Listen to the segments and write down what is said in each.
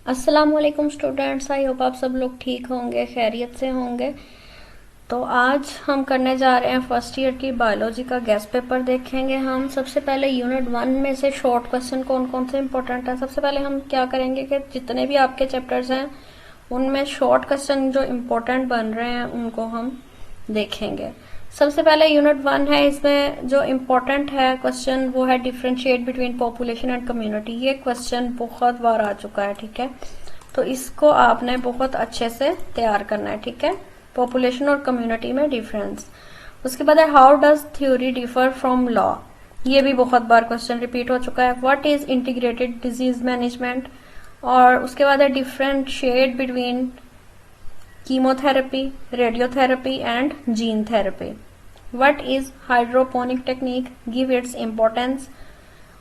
अस्सलाम वालेकुम students, I hope आप सब लोग ठीक होंगे, खैरियत से होंगे। तो आज हम करने जा रहे हैं फर्स्ट ईयर की बायोलॉजी का गेस्ट पेपर देखेंगे। हम सबसे पहले यूनिट 1 में से शॉर्ट क्वेश्चन कौन कौन से इंपॉर्टेंट है, सबसे पहले हम क्या करेंगे कि जितने भी आपके चैप्टर्स हैं उनमें शॉर्ट क्वेश्चन जो इम्पोर्टेंट बन रहे हैं उनको हम देखेंगे। सबसे पहले यूनिट 1 है, इसमें जो इम्पोर्टेंट है क्वेश्चन वो है differentiate between population and community. ये क्वेश्चन बहुत बार आ चुका है, ठीक है, तो इसको आपने बहुत अच्छे से तैयार करना है, ठीक है। पॉपुलेशन और कम्युनिटी में डिफरेंस। उसके बाद है how does theory differ from law. ये भी बहुत बार क्वेश्चन रिपीट हो चुका है। What is integrated disease management. और उसके बाद है differentiate between chemotherapy, radiotherapy and gene therapy. What is hydroponic technique, give its importance.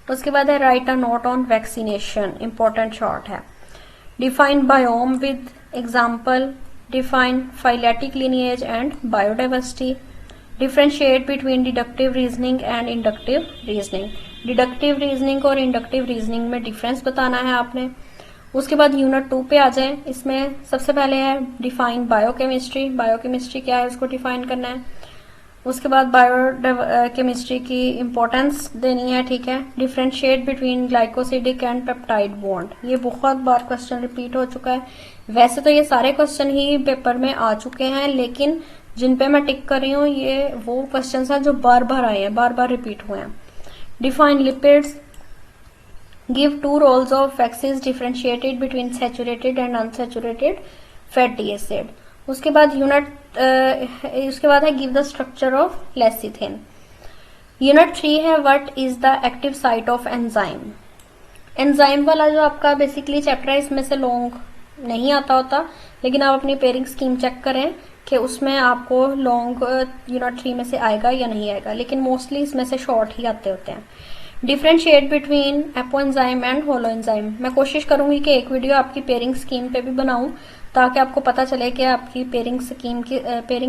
उसके बाद है write a note on vaccination, important short है। Define biome with example, define phyletic lineage and biodiversity. Differentiate between deductive reasoning and inductive reasoning. Deductive reasoning और inductive reasoning में difference बताना है आपने। उसके बाद यूनिट 2 पे आ जाए। इसमें सबसे पहले है डिफाइन बायोकेमिस्ट्री। बायोकेमिस्ट्री क्या है उसको डिफाइन करना है। उसके बाद बायोकेमिस्ट्री की इंपॉर्टेंस देनी है, ठीक है। Differentiate between glycosidic and peptide bond. ये बहुत बार क्वेश्चन रिपीट हो चुका है। वैसे तो ये सारे क्वेश्चन ही पेपर में आ चुके हैं, लेकिन जिन पे मैं टिक कर रही हूँ ये वो क्वेश्चन हैं जो बार बार आए हैं, बार बार रिपीट हुए हैं। Define lipids, give two roles of vaccines differentiated between saturated and unsaturated fatty acid. उसके बाद उसके बाद है give the structure of lecithin. Unit 3 है what is the active site of enzyme. Enzyme वाला जो आपका बेसिकली चैप्टर है इसमें से लॉन्ग नहीं आता होता, लेकिन आप अपनी पेयरिंग स्कीम चेक करें कि उसमें आपको लॉन्ग यूनिट 3 में से आएगा या नहीं आएगा, लेकिन मोस्टली इसमें से शॉर्ट ही आते होते हैं। Differentiate between apoenzyme and holoenzyme. मैं कोशिश करूंगी कि एक वीडियो आपकी पेयरिंग स्कीम पे भी बनाऊं ताकि आपको पता चले कि आपकी पेयरिंग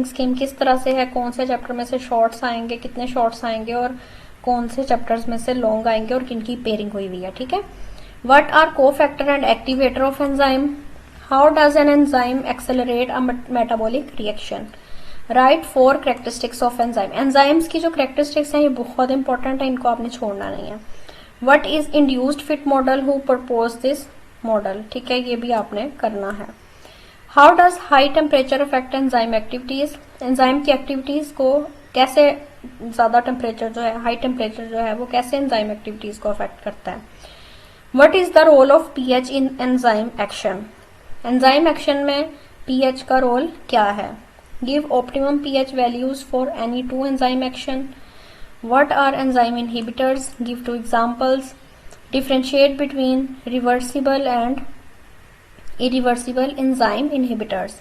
स्कीम किस तरह से है, कौन से चैप्टर में से शॉर्ट्स आएंगे, कितने शॉर्ट्स आएंगे और कौन से चैप्टर्स में से लॉन्ग आएंगे और किनकी पेयरिंग हुई हुई है, ठीक है। What are cofactor and activator of enzyme. How does an enzyme accelerate a metabolic reaction. Right 4 characteristics of enzyme. Enzymes की जो कैरेक्टरिस्टिक्स हैं ये बहुत इंपॉर्टेंट है, इनको आपने छोड़ना नहीं है। What is induced fit model, who propose this model, ठीक है, ये भी आपने करना है। How does high temperature affect enzyme activities. Enzyme की एक्टिविटीज को कैसे ज्यादा टेम्परेचर जो है, हाई टेम्परेचर जो है वो कैसे एंजाइम एक्टिविटीज को अफेक्ट करता है। What is the role of pH in enzyme action. Enzyme action में पीएच का रोल क्या है। Give optimum pH values for any two enzyme action. What are enzyme inhibitors? Give 2 examples. Differentiate between reversible and irreversible enzyme inhibitors.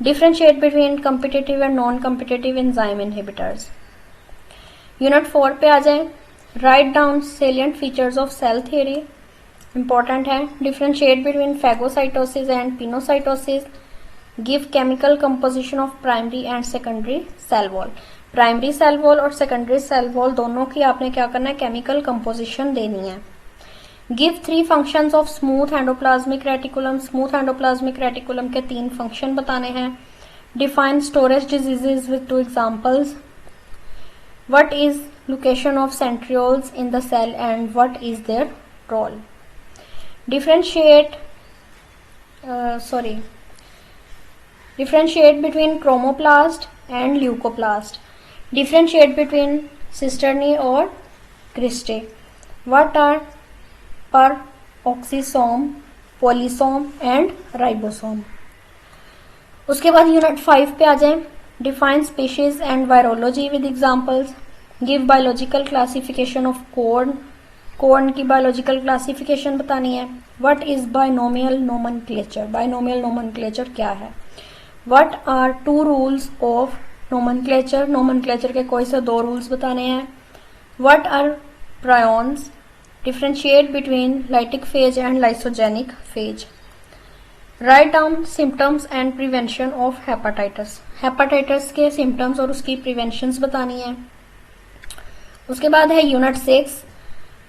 Differentiate between competitive and non-competitive enzyme inhibitors. Unit 4 पे आ जाए। Write down salient features of cell theory. Important है। Differentiate between phagocytosis and pinocytosis. Give chemical composition of primary and secondary cell wall. Primary cell wall और secondary cell wall दोनों की आपने क्या करना है, केमिकल कंपोजिशन देनी है। Give 3 functions of smooth endoplasmic reticulum. Smooth endoplasmic reticulum के 3 फंक्शन बताने हैं। Define storage diseases with 2 examples. What is location of centrioles in the cell and what is their role. Differentiate between chromoplast and leucoplast. Differentiate between cisternae और cristae. What are peroxisome, polysome and ribosome. उसके बाद unit 5 पे आ जाए। Define species and virology with examples. Give biological classification of corn. Corn की biological classification बतानी है। What is binomial nomenclature. Binomial nomenclature क्या है। What are 2 rules of nomenclature. Nomenclature के कोई से 2 रूल्स बताने हैं। What are prions. Differentiate between lytic phase and lysogenic phase. Write down symptoms and prevention of hepatitis. Hepatitis के symptoms और उसकी प्रिवेंशंस बतानी है। उसके बाद है unit 6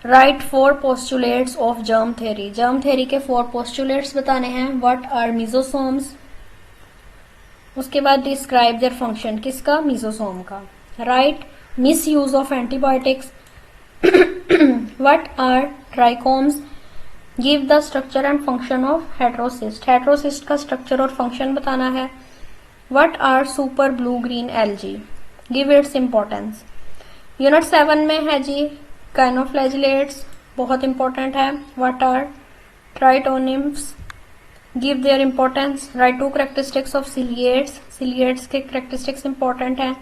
write 4 postulates of germ theory. Germ theory के 4 पोस्टुलेट्स बताने हैं। What are mesosomes. उसके बाद डिस्क्राइब देयर फंक्शन, किसका, मीजोसोम का। Write misuse of antibiotics. What are trichomes. Give the structure and function of heterocyst. Heterocyst का structure और function बताना है। What are super blue green algae. Give its importance. Unit 7 में है जी dinoflagellates, बहुत इंपॉर्टेंट है। What are tritonymphs. Give their importance. Write 2 characteristics of ciliates. Ciliates के कैरेक्टरिस्टिक्स इंपॉर्टेंट है।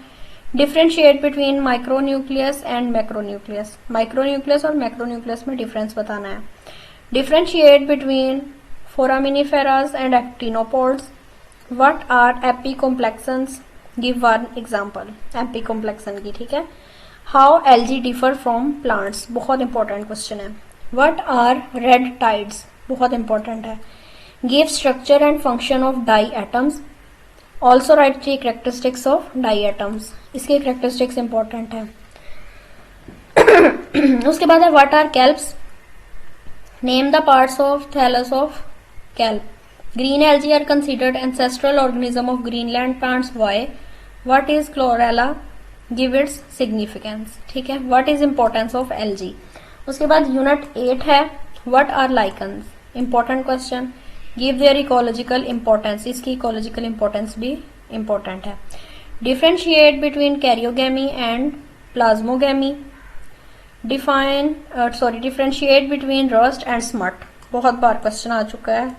Differentiate between micronucleus and macronucleus. Micronucleus और macronucleus में difference बताना है। Differentiate between foraminiferas and actinopods. What are apicomplexans. Give one example apicomplexan की, ठीक है। How algae differ from plants, बहुत इंपॉर्टेंट क्वेश्चन है। व्हाट आर रेड टाइड्स, बहुत इंपॉर्टेंट है। Give structure and function of diatoms. Also write 3 characteristics of diatoms, इसके characteristics important है। उसके बाद है what are kelps. Name the parts of thallus of kelp. Green algae are considered ancestral organism of green land plants. Why. What is chlorella. Give its significance, ठीक है। What is importance of algae. उसके बाद unit 8 है what are lichens, important question. Give their ecological importance, इसकी ecological importance भी important है। Differentiate between karyogamy and plasmogamy. Differentiate between rust and smut, बहुत बार क्वेश्चन आ चुका है।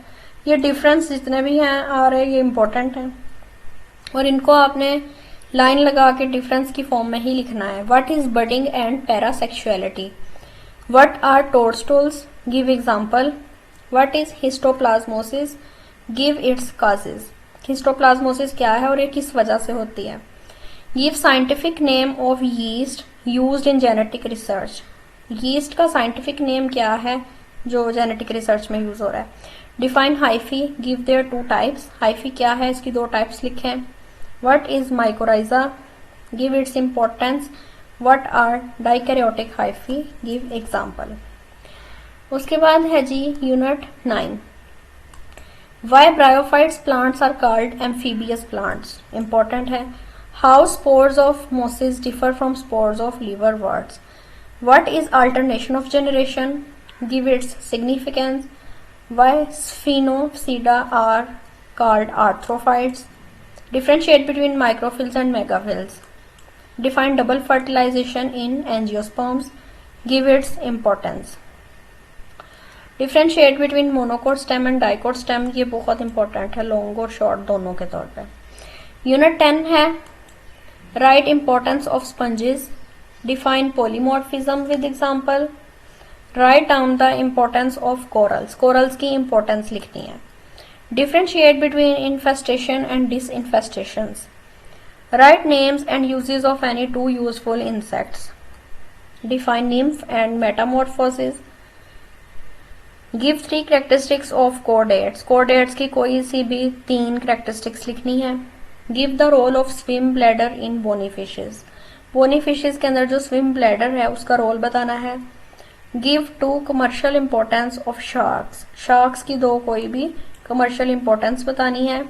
ये डिफरेंस जितने भी हैं आ रहे ये इंपॉर्टेंट हैं और इनको आपने लाइन लगा के डिफरेंस की फॉर्म में ही लिखना है। What is budding and parasexuality. What are toadstools. Give example. What is histoplasmosis. Give its causes. Histoplasmosis क्या है और ये किस वजह से होती है। Give scientific name of yeast used in genetic research. Yeast का साइंटिफिक नेम क्या है जो जेनेटिक रिसर्च में यूज हो रहा है। Define hyphae. Give their 2 types. Hyphae क्या है, इसकी 2 टाइप्स लिखें। What is mycorrhiza? Give its importance. What are dikaryotic hyphae? Give example. उसके बाद है जी unit 9 Why bryophytes plants are called amphibious plants? Important है। How spores of mosses differ from spores of liverworts? What is alternation of generation? Give its significance. Why sphenopsida are called arthrophytes? Differentiate between microphylls and megaphylls. Define double fertilization in angiosperms. Give its importance. Differentiate between monocot stem and dicot stem, ये बहुत important है long और short दोनों के तौर पे। Unit 10 है right importance of sponges. Define polymorphism with example. Right down the importance of corals, corals की इंपॉर्टेंस लिखनी है। Differentiate between infestation and disinfestations. Write names and uses of any 2 useful insects. Define nymph and metamorphosis. Give 3 characteristics of chordates. Chordates की कोई सी भी 3 characteristics लिखनी है। Give the role of swim bladder in bony fishes. Bony fishes के अंदर जो swim bladder है उसका रोल बताना है। Give 2 commercial importance of sharks. Sharks की 2 कोई भी कमर्शियल इंपॉर्टेंस बतानी है।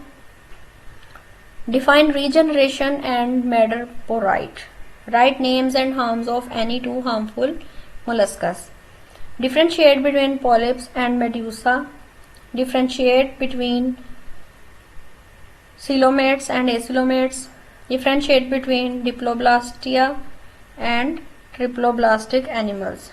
Define regeneration and madreporite. Write names and harms of any 2 harmful molluscs. Differentiate between polyps and medusa. Differentiate between coelomates and acoelomates. Differentiate between diploblastic and triploblastic animals.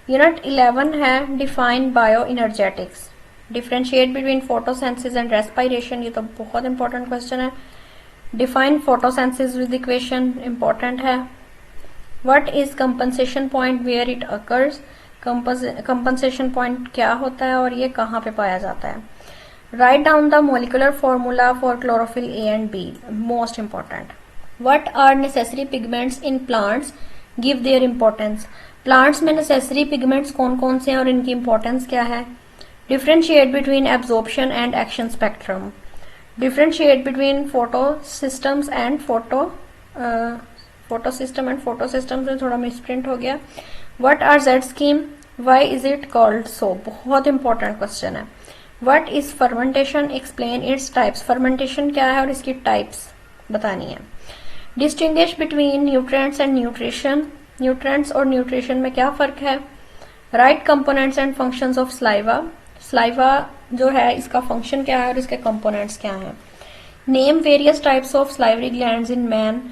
Unit 11 है define bioenergetics. Differentiate between photosynthesis and respiration, ये तो बहुत important question है। Define photosynthesis with equation, important है। What is compensation point where it occurs. Compensation point क्या होता है और ये कहाँ पे पाया जाता है। Write down the molecular formula for chlorophyll A and B, most important. What are necessary pigments in plants. Give their importance. Plants में नेसेसरी पिगमेंट्स कौन कौन से हैं और इनकी इंपॉर्टेंस क्या है। Differentiate between absorption and action spectrum. Differentiate between photosystems and photosystems में थोड़ा मिसप्रिंट हो गया। What are Z scheme, why is it called सो, बहुत इंपॉर्टेंट क्वेश्चन है। What is fermentation, explain its types, fermentation क्या है और इसकी टाइप्स बतानी है। Distinguish between nutrients and nutrition, nutrients और न्यूट्रिशन में क्या फर्क है। Right components and functions of saliva, saliva जो है इसका फंक्शन क्या है और इसके कंपोनेंट्स क्या हैं। Name various types of salivary glands in man,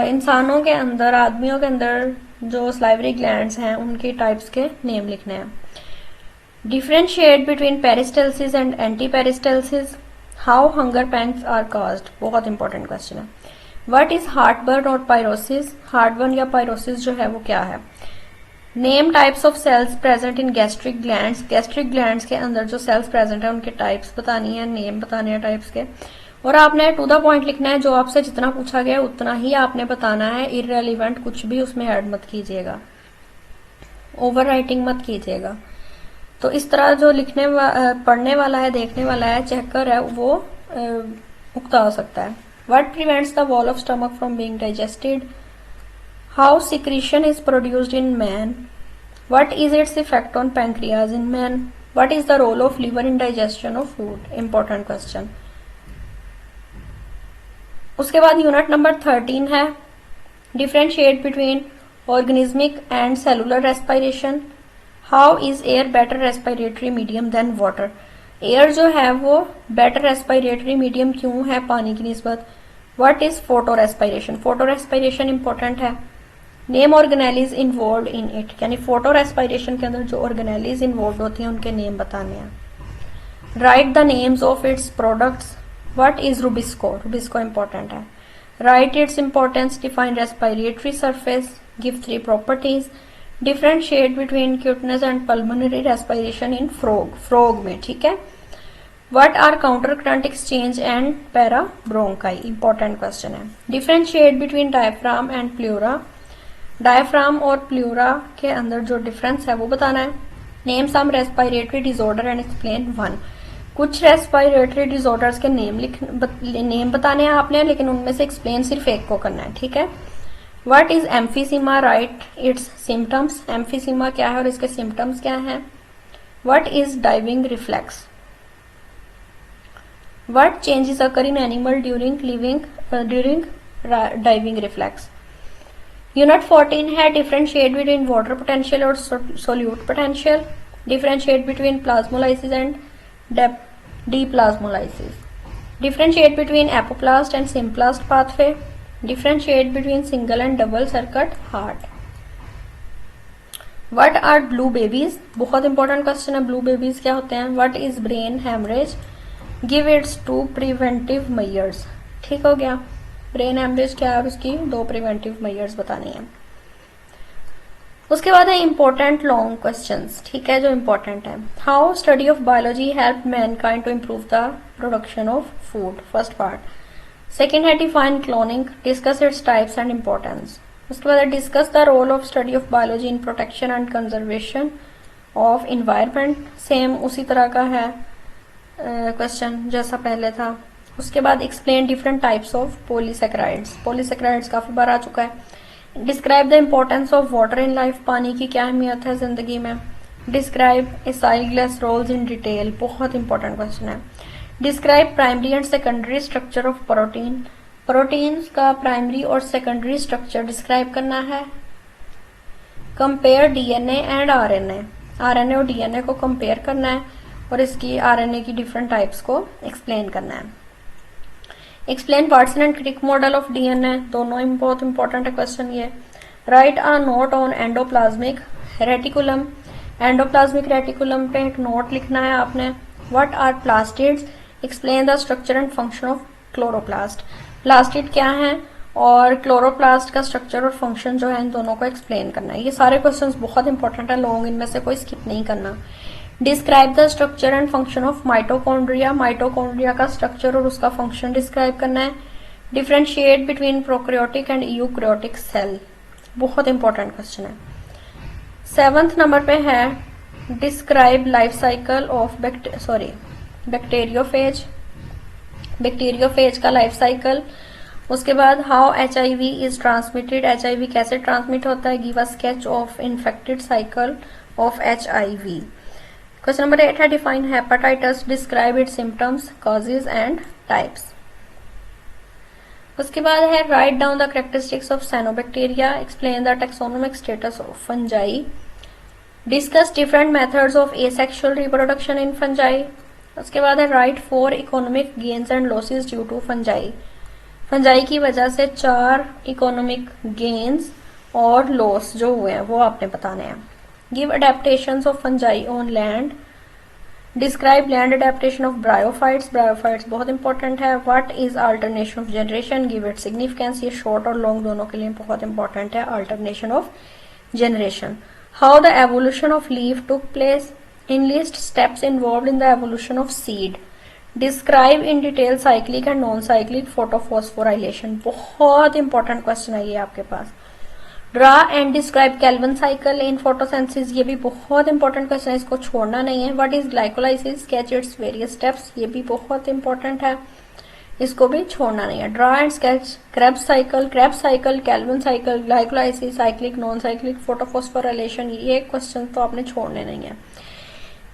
इंसानों के अंदर, आदमियों के अंदर जो स्लाइवरी ग्लैंड्स हैं उनके टाइप्स के नेम लिखने हैं। Differentiate between peristalsis and antiperistalsis, how hunger pangs are caused, बहुत इंपॉर्टेंट क्वेश्चन है। व्हाट इज हार्टबर्न और पायरोसिस, हार्टबर्न या पायरोसिस जो है वो क्या है। Name types of cells present in gastric glands, gastric glands के अंदर जो सेल्स प्रेजेंट है उनके टाइप्स बतानी है, नेम बताने हैं टाइप्स के। और आपने टू द पॉइंट लिखना है, जो आपसे जितना पूछा गया उतना ही आपने बताना है, इररेलेवेंट कुछ भी उसमें ऐड मत कीजिएगा, ओवर राइटिंग मत कीजिएगा। तो इस तरह जो पढ़ने वाला है, देखने वाला है, चेकर है, वो उकता हो सकता है। What prevents the wall of stomach from being digested, how secretion is produced in man, what is its effect on pancreas in man, what is the role of liver in digestion of food, important question। उसके बाद unit number 13 है differentiate between organismic and cellular respiration, how is air better respiratory medium than water, air जो है वो better respiratory medium क्यों है पानी की निस्बत। What is photorespiration, photorespiration important है। Name organelles involve in it, यानी फोटो रेस्पिरेशन के अंदर जो ऑर्गेनेलीज इन्वॉल्व होती हैं उनके नेम बताने हैं। Write the names of its products, what is rubisco, rubisco important है। Write its importance, define respiratory surface, give 3 properties, differentiate between cutaneous and pulmonary respiration in frog, frog में, ठीक है। What are counter current exchange and parabronchi, important question है। Differentiate between diaphragm and pleura, diaphragm और pleura के अंदर जो difference है वो बताना है। Name some respiratory disorder and explain 1, कुछ रेस्पिरेटरी डिसऑर्डर्स के नेम बताने हैं आपने, लेकिन उनमें से एक्सप्लेन सिर्फ एक को करना है, ठीक है। What is emphysema, write its symptoms, emphysema क्या है और इसके सिम्टम्स क्या हैं। What is diving reflex, what changes occur in animal during diving reflex. Unit 14 है डिफरेंशिएट बिटवीन वाटर पोटेंशियल और solute potential, differentiate between plasmolysis and deplasmolysis, differentiate between apoplast and symplast pathway, differentiate between single and double circuit heart. What are blue babies, बहुत important question है, blue babies क्या होते हैं। What is brain haemorrhage, give its 2 preventive measures, ठीक हो गया। Brain haemorrhage क्या है और उसकी 2 प्रिवेंटिव मेजर्स बतानी है। उसके बाद है इंपॉर्टेंट लॉन्ग क्वेश्चंस, ठीक है, जो इंपॉर्टेंट है। How study of biology help mankind to improve the production of food, first part. Second है define cloning, discuss its types and importance. उसके बाद है discuss the role of study of biology in protection and conservation of environment, same उसी तरह का है question जैसा पहले था। उसके बाद explain different types of polysaccharides, polysaccharides काफी बार आ चुका है। Describe the importance of water in life, पानी की क्या अहमियत है जिंदगी में। Describe acyl glycerols in detail, बहुत इंपॉर्टेंट क्वेश्चन है। Describe primary and secondary structure of protein, proteins का प्राइमरी और सेकेंडरी स्ट्रक्चर डिस्क्राइब करना है। Compare DNA and RNA, RNA और डीएनए को कंपेयर करना है और इसकी आरएनए की डिफरेंट टाइप्स को एक्सप्लेन करना है। Explain Watson and Crick model of DNA, दोनों बहुत इंपॉर्टेंट है क्वेश्चन ये। Write a note on endoplasmic reticulum, endoplasmic reticulum पे एक नोट लिखना है आपने। What are plastids, explain the structure and function of chloroplast, plastid क्या है और क्लोरोप्लास्ट का स्ट्रक्चर और फंक्शन जो है इन दोनों को एक्सप्लेन करना है। ये सारे क्वेश्चंस बहुत इंपॉर्टेंट है, लोग इनमें से कोई स्किप नहीं करना। Describe the structure and function of mitochondria, mitochondria का स्ट्रक्चर और उसका फंक्शन डिस्क्राइब करना है। Differentiate between prokaryotic and eukaryotic cell, बहुत इंपॉर्टेंट क्वेश्चन है। 7th नंबर पे है describe life cycle of bacteriophage, bacteriophage का लाइफ साइकिल। उसके बाद how HIV is transmitted, HIV कैसे ट्रांसमिट होता है, give a sketch of infected cycle of HIV। Question number 8 है define hepatitis, describe it's symptoms, causes and types. उसके बाद है write down the characteristics of cyanobacteria, explain the taxonomic status of fungi, discuss different methods of asexual reproduction in fungi. उसके बाद है write 4 economic gains and losses due to fungi, fungi की वजह से 4 economic gains और loss जो हुए हैं वो आपने बताने हैं। Give adaptations of fungi on land, describe land adaptation of bryophytes, bryophytes बहुत इंपॉर्टेंट है। What is alternation of generation, give it significance, ये शॉर्ट और लॉन्ग दोनों के लिए बहुत इंपॉर्टेंट है alternation of generation. How the evolution of leaf took place, enlist steps involved in the evolution of seed, describe in detail cyclic and non-cyclic photophosphorylation, बहुत important question है ये आपके पास। Draw and describe Calvin cycle in photosynthesis, ये भी बहुत important question है, इसको छोड़ना नहीं है। What is glycolysis, sketch its various steps, ये भी बहुत इंपॉर्टेंट है, इसको भी छोड़ना नहीं है। Draw and sketch Krebs cycle, Calvin cycle, glycolysis, cyclic, non cyclic, photophosphorylation, ये क्वेश्चन तो आपने छोड़ने नहीं है।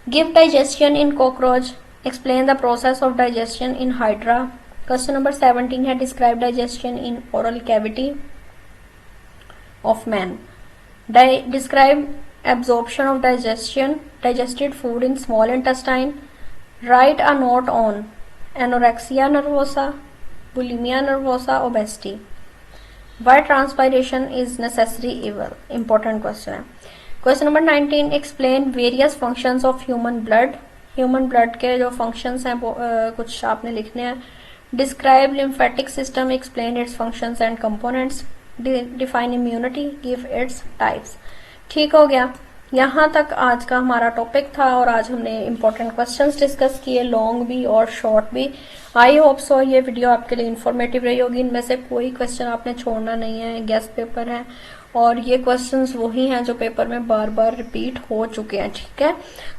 Give digestion in cockroach, explain the process of digestion in hydra. Question number 17 है describe digestion in oral cavity of man, describe absorption of digested food in small intestine, write a note on anorexia nervosa, bulimia nervosa, obesity, why transpiration is necessary evil, important question है। Question number 19 explain various functions of human blood, human blood के जो functions हैं वो कुछ आपने लिखने हैं। Describe lymphatic system, explain it's functions and components, define immunity, give its types. ठीक हो गया, यहाँ तक आज का हमारा टॉपिक था और आज हमने इंपॉर्टेंट क्वेश्चंस डिस्कस किए, लॉन्ग भी और शॉर्ट भी। आई होप सो ये वीडियो आपके लिए इन्फॉर्मेटिव रही होगी, इनमें से कोई क्वेश्चन आपने छोड़ना नहीं है, गेस्ट पेपर है और ये क्वेश्चंस वही हैं जो पेपर में बार बार रिपीट हो चुके हैं। ठीक है,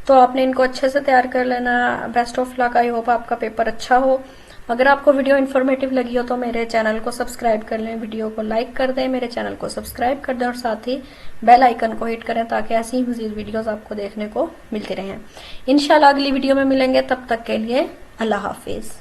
तो आपने इनको अच्छे से तैयार कर लेना। Best of luck, I hope आपका पेपर अच्छा हो। अगर आपको वीडियो इन्फॉर्मेटिव लगी हो तो मेरे चैनल को सब्सक्राइब कर लें, वीडियो को लाइक कर दें, मेरे चैनल को सब्सक्राइब कर दें और साथ ही बेल आइकन को हिट करें ताकि ऐसी ही मजीद वीडियोस आपको देखने को मिलती रहें। इंशाल्लाह अगली वीडियो में मिलेंगे, तब तक के लिए अल्लाह हाफिज।